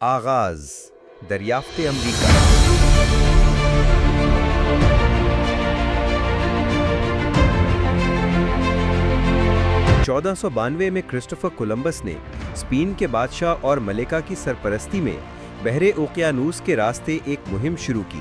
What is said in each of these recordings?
آغاز دریافت امریکہ۔ 1492 میں کرسٹوفر کولمبس نے اسپین کے بادشاہ اور ملکہ کی سرپرستی میں بحر اوقیانوس کے راستے ایک مہم شروع کی۔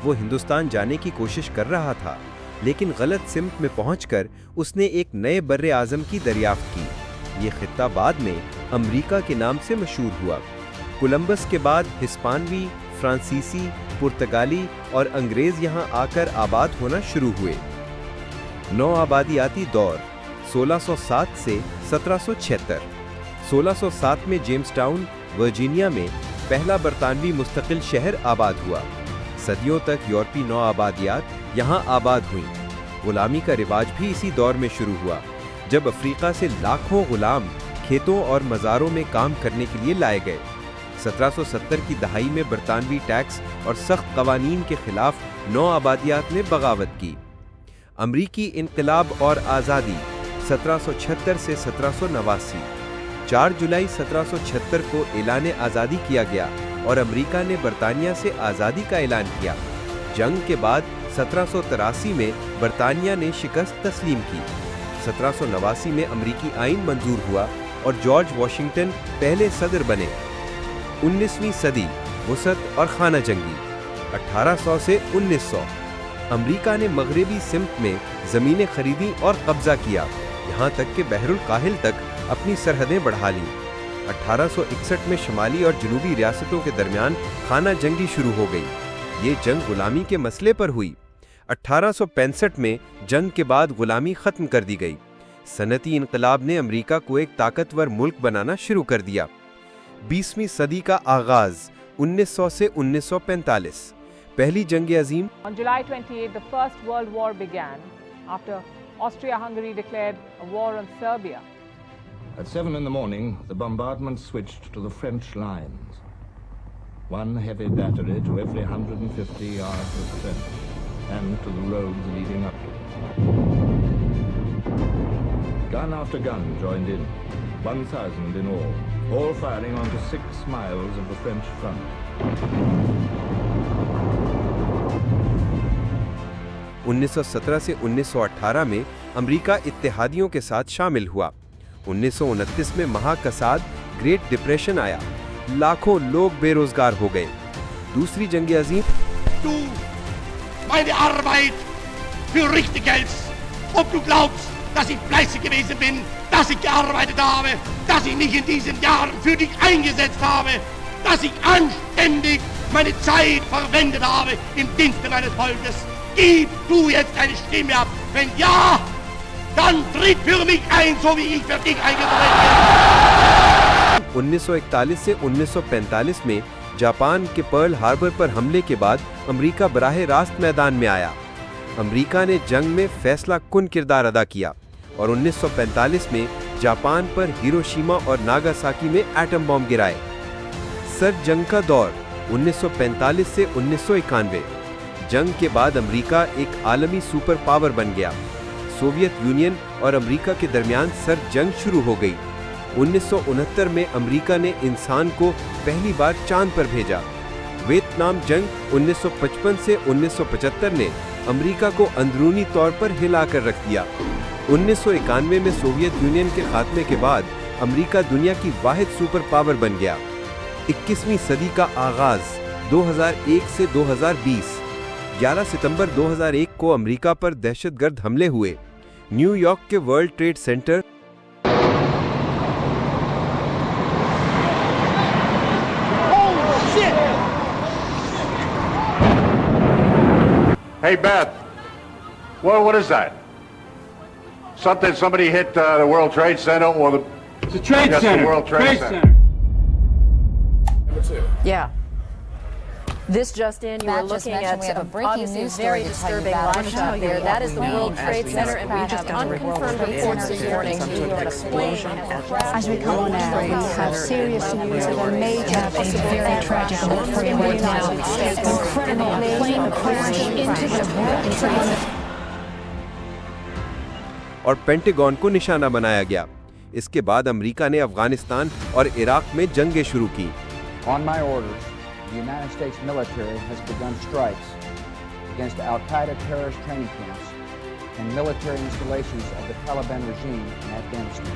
وہ ہندوستان جانے کی کوشش کر رہا تھا، لیکن غلط سمت میں پہنچ کر اس نے ایک نئے بر اعظم کی دریافت کی۔ یہ خطہ بعد میں امریکہ کے نام سے مشہور ہوا۔ کولمبس کے بعد ہسپانوی، فرانسیسی، پرتگالی اور انگریز یہاں آ کر آباد ہونا شروع ہوئے۔ نو آبادیاتی دور 1607 سے 1776۔ 1607 میں جیمز ٹاؤن، ورجینیا میں پہلا برطانوی مستقل شہر آباد ہوا۔ صدیوں تک یورپی نو آبادیات یہاں آباد ہوئیں۔ غلامی کا رواج بھی اسی دور میں شروع ہوا، جب افریقہ سے لاکھوں غلام کھیتوں اور مزاروں میں کام کرنے کے لیے لائے گئے۔ 1770 کی دہائی میں برطانوی ٹیکس اور سخت قوانین کے خلاف نو آبادیات نے بغاوت کی۔ امریکی انقلاب اور آزادی 1776 سے 1789۔ 4 جولائی 1776 کو اعلان آزادی کیا گیا اور امریکہ نے برطانیہ سے آزادی کا اعلان کیا۔ جنگ کے بعد 1783 میں برطانیہ نے شکست تسلیم کی۔ 1789 میں امریکی آئین منظور ہوا اور جارج واشنگٹن پہلے صدر بنے۔ 19ویں صدی وسعت اور خانہ جنگی 1800 سے 1900۔ امریکہ نے مغربی سمت میں زمینیں خریدی اور قبضہ کیا، یہاں تک کہ بحر الکاہل تک اپنی سرحدیں بڑھا لیں۔ 1861 میں شمالی اور جنوبی ریاستوں کے درمیان خانہ جنگی شروع ہو گئی۔ یہ جنگ غلامی کے مسئلے پر ہوئی۔ 1865 میں جنگ کے بعد غلامی ختم کر دی گئی۔ صنعتی انقلاب نے امریکہ کو ایک طاقتور ملک بنانا شروع کر دیا۔ 20ویں صدی کا آغاز 1900 سے 1945۔ پہلی جنگ عظیم On July 28, the First World War began after Austria-Hungary declared a war on Serbia. At 7 in the morning, the bombardment switched to the French lines. One heavy battery to every 150 yards of trench, and to the roads leading up to it. Gun after gun joined in, 1,000 in all firing onto 6 miles of the French front. 1917 سے 1918 میں امریکہ اتحادیوں کے ساتھ شامل ہوا۔ 1929 میں مہا کساد great depression آیا، لاکھوں لوگ بے روزگار ہو گئے۔ دوسری جنگ عظیم Du meine Arbeit für richtig hältst, ob du glaubst, dass ich fleißig gewesen bin, dass ich gearbeitet habe, dass ich mich in diesen Jahren für dich eingesetzt habe, dass ich anständig meine Zeit verwendet habe im Dienste meines Volkes. Gib du jetzt deine Stimme ab. Wenn ja, dann tritt für mich ein, so wie ich für dich eingetreten bin. 1941 سے 1945 میں Japan کے Pearl harbour پر حملے کے بعد امریکہ براہ راست میدان میں آیا۔ امریکہ نے جنگ میں فیصلہ کن کردار ادا کیا اور 1945 میں جاپان پر ہیروشیما اور ناگاساکی میں ایٹم بم گرائے۔ سرد جنگ کا دور 1945 سے 1991۔ جنگ کے بعد امریکہ ایک عالمی سپر پاور بن گیا۔ سوویت یونین اور امریکہ کے درمیان سرد جنگ شروع ہو گئی۔ 1969 میں امریکہ نے انسان کو پہلی بار چاند پر بھیجا۔ ویتنام جنگ 1955 سے 1975 نے امریکہ کو اندرونی طور پر ہلا کر رکھ دیا۔ 1991 میں سوویت یونین کے خاتمے کے بعد امریکہ دنیا کی واحد سپر پاور بن گیا۔ 21ویں صدی کا آغاز 2001 سے 2020۔ 11 ستمبر 2001 کو امریکہ پر دہشت گرد حملے ہوئے۔ نیو یارک کے World Trade Center Hey, Beth. Well, what is that? Somebody hit the World Trade Center or the... It's a trade Yes, the center. World Trade Center. Number 2. Yeah. This just in, you were looking at we have a breaking obviously news very story to tell you disturbing about. live shot there. That is the World Trade Center, and we have unconfirmed reports this morning that a plane has crashed. As we come on air, we have serious news of a major, very tragic event for you right now. Incredible plane crashed into the World Trade Center. اور Pentagon کو نشانہ بنایا گیا۔ اس کے بعد امریکہ نے افغانستان اور عراق میں جنگیں شروع کی۔ On my orders, the United States military has begun strikes against Al-Qaeda terrorist training camps and military installations of the Taliban regime in Afghanistan.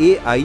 AI